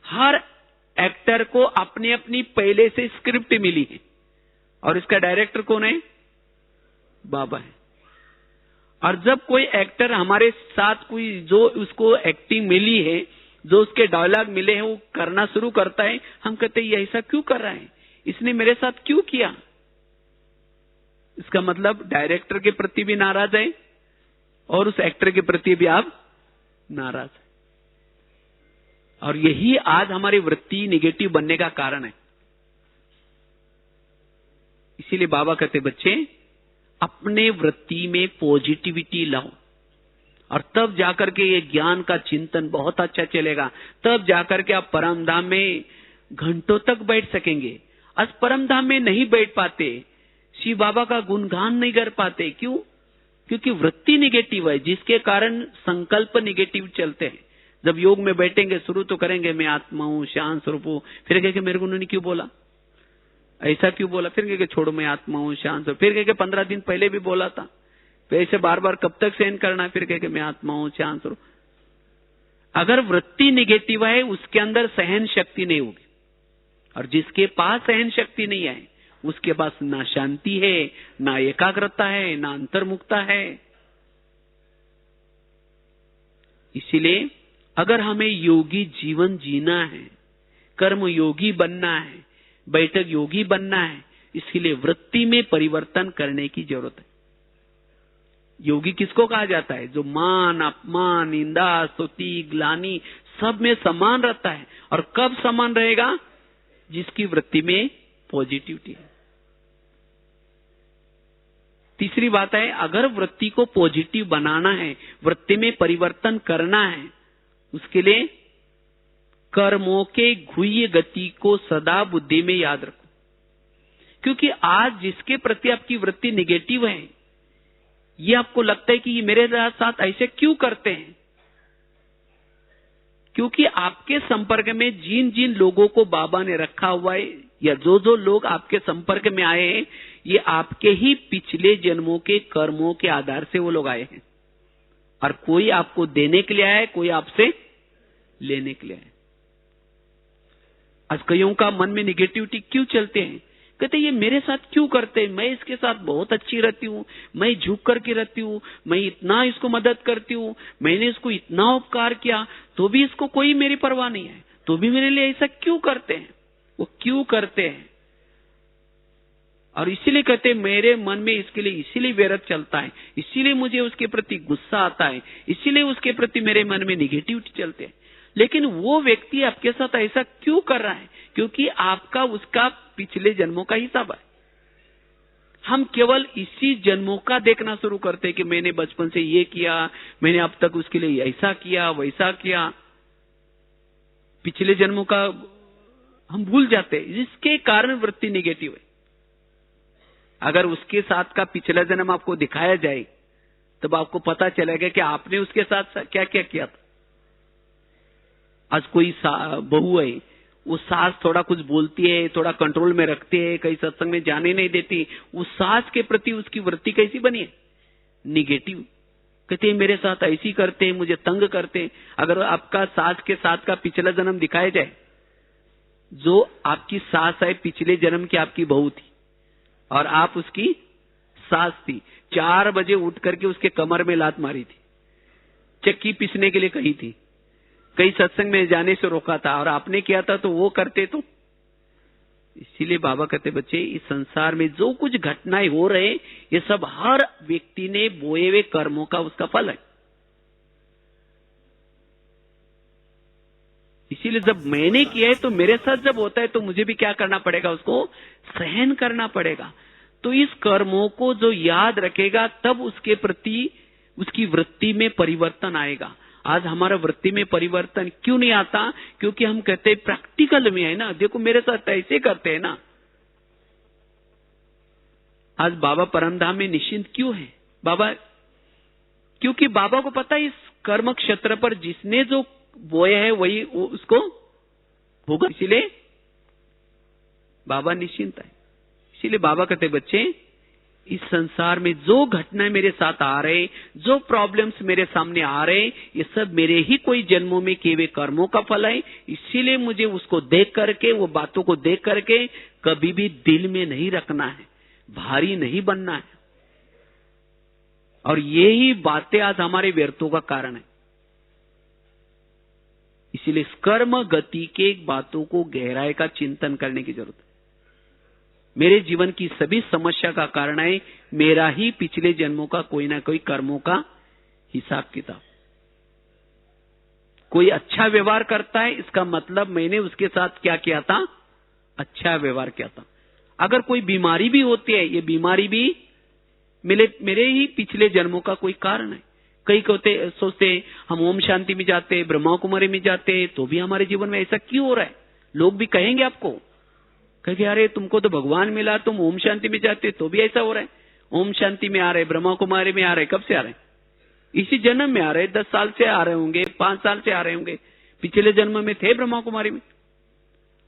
हर एक्टर को अपनी अपनी पहले से स्क्रिप्ट मिली है, और इसका डायरेक्टर कौन है? बाबा है। और जब कोई एक्टर हमारे साथ कोई जो उसको एक्टिंग मिली है, जो उसके डायलॉग मिले हैं, वो करना शुरू करता है, हम कहते हैं ये ऐसा क्यों कर रहा है, इसने मेरे साथ क्यों किया? इसका मतलब डायरेक्टर के प्रति भी नाराज है और उस एक्टर के प्रति भी आप नाराज है। और यही आज हमारी वृत्ति निगेटिव बनने का कारण है। इसीलिए बाबा कहते बच्चे अपने वृत्ति में पॉजिटिविटी लाओ, और तब जाकर के ये ज्ञान का चिंतन बहुत अच्छा चलेगा। तब जाकर के आप परम धाम में घंटों तक बैठ सकेंगे। आज परम धाम में नहीं बैठ पाते, शिव बाबा का गुणगान नहीं कर पाते। क्यों? क्योंकि वृत्ति निगेटिव है, जिसके कारण संकल्प निगेटिव चलते हैं। जब योग में बैठेंगे, शुरू तो करेंगे मैं आत्मा हूं, शांत स्वरूप हूं, फिर कहेंगे मेरे को उन्होंने क्यों बोला, ऐसा क्यों बोला, फिर कहेंगे छोड़ो मैं आत्मा हूं, शांत, फिर कहेंगे 15 दिन पहले भी बोला था, फिर ऐसे बार बार कब तक सहन करना, फिर कहेंगे मैं आत्मा हूं, शांत स्वरूप। अगर वृत्ति निगेटिव है, उसके अंदर सहन शक्ति नहीं होगी, और जिसके पास सहन शक्ति नहीं है, उसके पास ना शांति है, ना एकाग्रता है, ना अंतर्मुखता है। इसीलिए अगर हमें योगी जीवन जीना है, कर्म योगी बनना है, बैठक योगी बनना है, इसके लिए वृत्ति में परिवर्तन करने की जरूरत है। योगी किसको कहा जाता है? जो मान, अपमान, निंदा, स्तुति, ग्लानि सब में समान रहता है। और कब समान रहेगा? जिसकी वृत्ति में पॉजिटिविटी है। तीसरी बात है, अगर वृत्ति को पॉजिटिव बनाना है, वृत्ति में परिवर्तन करना है, उसके लिए कर्मों के गुह्य गति को सदा बुद्धि में याद रखो। क्योंकि आज जिसके प्रति आपकी वृत्ति निगेटिव है, ये आपको लगता है कि ये मेरे साथ ऐसे क्यों करते हैं, क्योंकि आपके संपर्क में जिन जिन लोगों को बाबा ने रखा हुआ है, या जो जो लोग आपके संपर्क में आए हैं, ये आपके ही पिछले जन्मों के कर्मों के आधार से वो लोग आए हैं। और कोई आपको देने के लिए आया है, कोई आपसे लेने के लिए आया है। आज कईयों का मन में निगेटिविटी क्यों चलते हैं? कहते ये मेरे साथ क्यों करते हैं, मैं इसके साथ बहुत अच्छी रहती हूँ, मैं झुक करके रहती हूँ, मैं इतना इसको मदद करती हूँ, मैंने इसको इतना उपकार किया, तो भी इसको कोई मेरी परवाह नहीं है, तो भी मेरे लिए ऐसा क्यों करते हैं? वो क्यों करते हैं? और इसीलिए कहते हैं मेरे मन में इसके लिए इसीलिए वैरत चलता है, इसीलिए मुझे उसके प्रति गुस्सा आता है, इसीलिए उसके प्रति मेरे मन में निगेटिविटी चलते हैं। लेकिन वो व्यक्ति आपके साथ ऐसा क्यों कर रहा है? क्योंकि आपका उसका पिछले जन्मों का हिसाब है। हम केवल इसी जन्मों का देखना शुरू करते हैं कि मैंने बचपन से ये किया, मैंने अब तक उसके लिए ऐसा किया, वैसा किया। पिछले जन्मों का हम भूल जाते हैं, जिसके कारण वृत्ति निगेटिव है। अगर उसके साथ का पिछला जन्म आपको दिखाया जाए, तब आपको पता चलेगा कि आपने उसके साथ क्या क्या किया था। आज कोई बहू है, वो सास थोड़ा कुछ बोलती है, थोड़ा कंट्रोल में रखती है, कहीं सत्संग में जाने नहीं देती, उस सास के प्रति उसकी वृत्ति कैसी बनी है? निगेटिव। कहते हैं मेरे साथ ऐसी करते हैं, मुझे तंग करते हैं। अगर आपका सास के साथ का पिछला जन्म दिखाया जाए, जो आपकी सास है पिछले जन्म की आपकी बहू थी और आप उसकी सास थी, 4 बजे उठ करके उसके कमर में लात मारी थी, चक्की पीसने के लिए कही थी, कई सत्संग में जाने से रोका था, और आपने किया था तो वो करते तो। इसीलिए बाबा कहते बच्चे, इस संसार में जो कुछ घटनाएं हो रहे, ये सब हर व्यक्ति ने बोए हुए कर्मों का उसका फल है। इसीलिए जब मैंने किया है तो मेरे साथ जब होता है तो मुझे भी क्या करना पड़ेगा? उसको सहन करना पड़ेगा। तो इस कर्मों को जो याद रखेगा तब उसके प्रति उसकी वृत्ति में परिवर्तन आएगा। आज हमारा वृत्ति में परिवर्तन क्यों नहीं आता? क्योंकि हम कहते हैं प्रैक्टिकल में है ना, देखो मेरे साथ ऐसे करते हैं ना। आज बाबा परमधाम में निश्चिंत क्यों है बाबा? क्योंकि बाबा को पता है इस कर्म क्षेत्र पर जिसने जो बोया है वही उसको होगा, इसीलिए बाबा निश्चिंत है। इसीलिए बाबा कहते बच्चे, इस संसार में जो घटनाएं मेरे साथ आ रहे, जो प्रॉब्लम्स मेरे सामने आ रहे, ये सब मेरे ही कोई जन्मों में किए हुए कर्मों का फल है। इसीलिए मुझे उसको देख करके, वो बातों को देख करके कभी भी दिल में नहीं रखना है, भारी नहीं बनना है। और यही बातें आज हमारे व्यर्थों का कारण है। इसीलिए कर्म गति के बातों को गहराई का चिंतन करने की जरूरत है। मेरे जीवन की सभी समस्या का कारण है मेरा ही पिछले जन्मों का कोई ना कोई कर्मों का हिसाब किताब। कोई अच्छा व्यवहार करता है, इसका मतलब मैंने उसके साथ क्या किया था? अच्छा व्यवहार किया था। अगर कोई बीमारी भी होती है, ये बीमारी भी मेरे ही पिछले जन्मों का कोई कारण है। कई सोचते हम ओम शांति में जाते, ब्रह्मा कुमारी में जाते, तो भी हमारे जीवन में ऐसा क्यों हो रहा है? लोग भी कहेंगे आपको, कहेंगे अरे तुमको तो भगवान मिला, तुम ओम शांति में जाते तो भी ऐसा हो रहा है। ओम शांति में आ रहे, ब्रह्मा कुमारी में आ रहे, कब से आ रहे? इसी जन्म में आ रहे, 10 साल से आ रहे होंगे, 5 साल से आ रहे होंगे। पिछले जन्म में थे ब्रह्मा कुमारी में,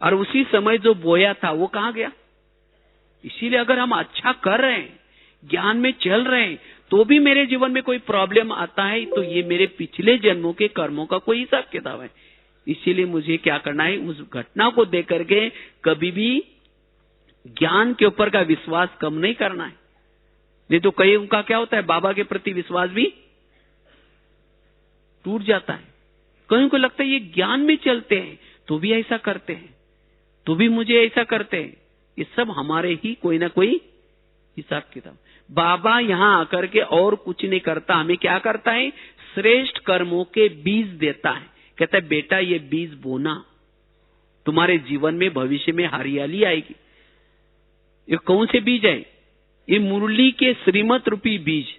और उसी समय जो बोया था वो कहां गया? इसीलिए अगर हम अच्छा कर रहे हैं, ज्ञान में चल रहे हैं, तो भी मेरे जीवन में कोई प्रॉब्लम आता है, तो ये मेरे पिछले जन्मों के कर्मों का कोई हिसाब किताब है। इसीलिए मुझे क्या करना है? उस घटना को देख करके कभी भी ज्ञान के ऊपर का विश्वास कम नहीं करना है। नहीं तो कई उनका क्या होता है, बाबा के प्रति विश्वास भी टूट जाता है। कईयों को लगता है ये ज्ञान में चलते हैं तो भी ऐसा करते हैं, तो भी मुझे ऐसा करते हैं। ये सब हमारे ही कोई ना कोई हिसाब किताब। बाबा यहां आकर के और कुछ नहीं करता, हमें क्या करता है? श्रेष्ठ कर्मों के बीज देता है। कहता है बेटा ये बीज बोना, तुम्हारे जीवन में भविष्य में हरियाली आएगी। ये कौन से बीज है? ये मुरली के श्रीमत रूपी बीज,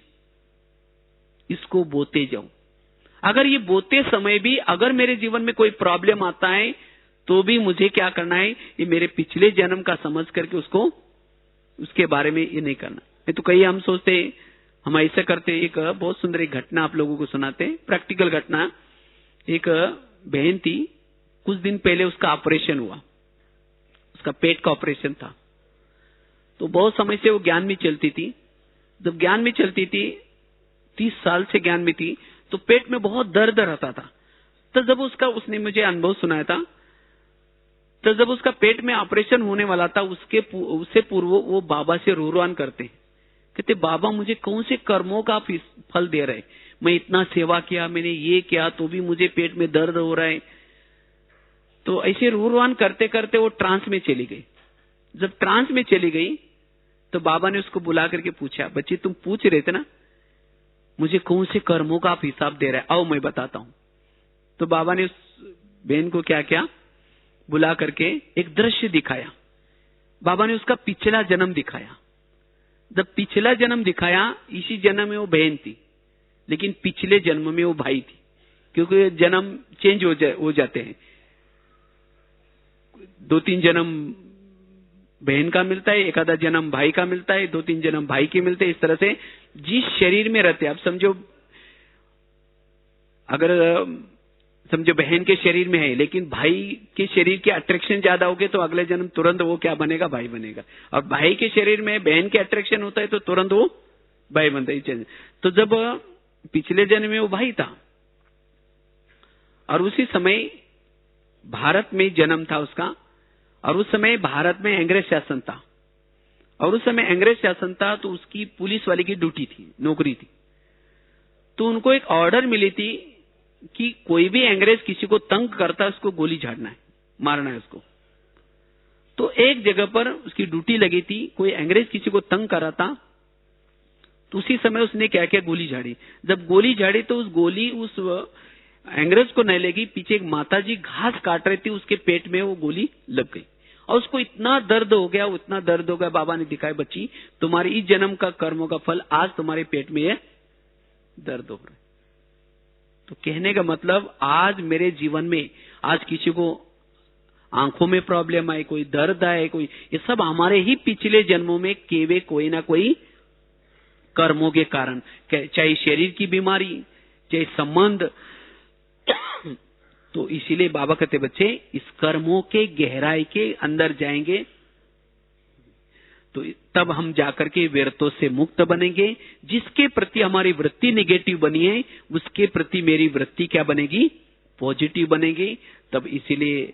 इसको बोते जाओ। अगर ये बोते समय भी अगर मेरे जीवन में कोई प्रॉब्लम आता है, तो भी मुझे क्या करना है? ये मेरे पिछले जन्म का समझ करके उसको, उसके बारे में ये नहीं करना। नहीं तो कई हम सोचते हम ऐसा करते। एक बहुत सुंदर एक घटना आप लोगों को सुनाते, प्रैक्टिकल घटना। एक बहन थी, कुछ दिन पहले उसका ऑपरेशन हुआ, उसका पेट का ऑपरेशन था। तो बहुत समय से वो ज्ञान में चलती थी। जब ज्ञान में चलती थी, 30 साल से ज्ञान में थी, तो पेट में बहुत दर्द रहता था। तो जब उसने मुझे अनुभव सुनाया था, तो जब उसका पेट में ऑपरेशन होने वाला था, उससे पूर्व वो बाबा से रोरवान करते, कहते बाबा मुझे कौन से कर्मों का फल दे रहे? मैं इतना सेवा किया, मैंने ये किया, तो भी मुझे पेट में दर्द हो रहा है। तो ऐसे रोरवान करते करते वो ट्रांस में चली गई। जब ट्रांस में चली गई तो बाबा ने उसको बुला करके पूछा, बच्ची तुम पूछ रहे थे ना मुझे कौन से कर्मों का आप हिसाब दे रहे हैं, आओ मैं बताता हूं। तो बाबा ने उस बहन को क्या किया, बुला करके एक दृश्य दिखाया। बाबा ने उसका पिछला जन्म दिखाया। जब पिछला जन्म दिखाया, इसी जन्म में वो बहन थी, लेकिन पिछले जन्म में वो भाई थी, क्योंकि जन्म चेंज हो जाते हैं। 2-3 जन्म बहन का मिलता है, एक आधा जन्म भाई का मिलता है, 2-3 जन्म भाई के मिलते हैं। इस तरह से जिस शरीर में रहते, आप समझो अगर समझो बहन के शरीर में है, लेकिन भाई के शरीर के अट्रैक्शन ज्यादा हो गए, तो अगले जन्म तुरंत वो क्या बनेगा? भाई बनेगा। और भाई के शरीर में बहन के अट्रैक्शन होता है, तो तुरंत वो भाई बनता है। तो जब पिछले जन्म में वो भाई था, और उसी समय भारत में जन्म था उसका, और उस समय भारत में अंग्रेज शासन था, और उस समय अंग्रेज शासन था, तो उसकी पुलिस वाले की ड्यूटी थी, नौकरी थी। तो उनको एक ऑर्डर मिली थी कि कोई भी अंग्रेज किसी को तंग करता है, उसको गोली झाड़ना है, मारना है उसको। तो एक जगह पर उसकी ड्यूटी लगी थी, कोई अंग्रेज किसी को तंग कर रहा था, तो उसी समय उसने क्या किया, गोली झाड़ी। जब गोली झाड़ी तो उस गोली उस अंग्रेज को नहीं लगी, पीछे एक माताजी घास काट रही थी, उसके पेट में वो गोली लग गई, और उसको इतना दर्द हो गया, उतना दर्द हो गया, बाबा ने दिखाया बच्ची तुम्हारे इस जन्म का कर्मों का फल आज तुम्हारे पेट में ये दर्द हो रहा है। तो कहने का मतलब आज मेरे जीवन में आज किसी को आंखों में प्रॉब्लम आए, कोई दर्द आए, कोई, ये सब हमारे ही पिछले जन्मों में केवे कोई ना कोई कर्मों के कारण, चाहे शरीर की बीमारी, चाहे संबंध। तो इसीलिए बाबा कहते बच्चे इस कर्मों के गहराई के अंदर जाएंगे तो तब हम जाकर के व्यर्थों से मुक्त बनेंगे। जिसके प्रति हमारी वृत्ति नेगेटिव बनी है उसके प्रति मेरी वृत्ति क्या बनेगी, पॉजिटिव बनेगी। तब इसीलिए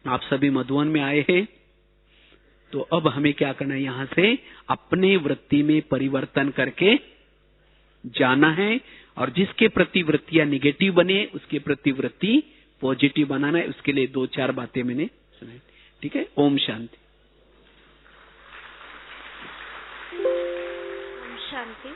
आप सभी मधुवन में आए हैं। तो अब हमें क्या करना है, यहां से अपने वृत्ति में परिवर्तन करके जाना है और जिसके प्रति वृत्तियां निगेटिव बने उसके प्रति वृत्ति पॉजिटिव बनाना है। उसके लिए 2-4 बातें मैंने सुनाई। ठीक है, ओम शांति। ओम शांति।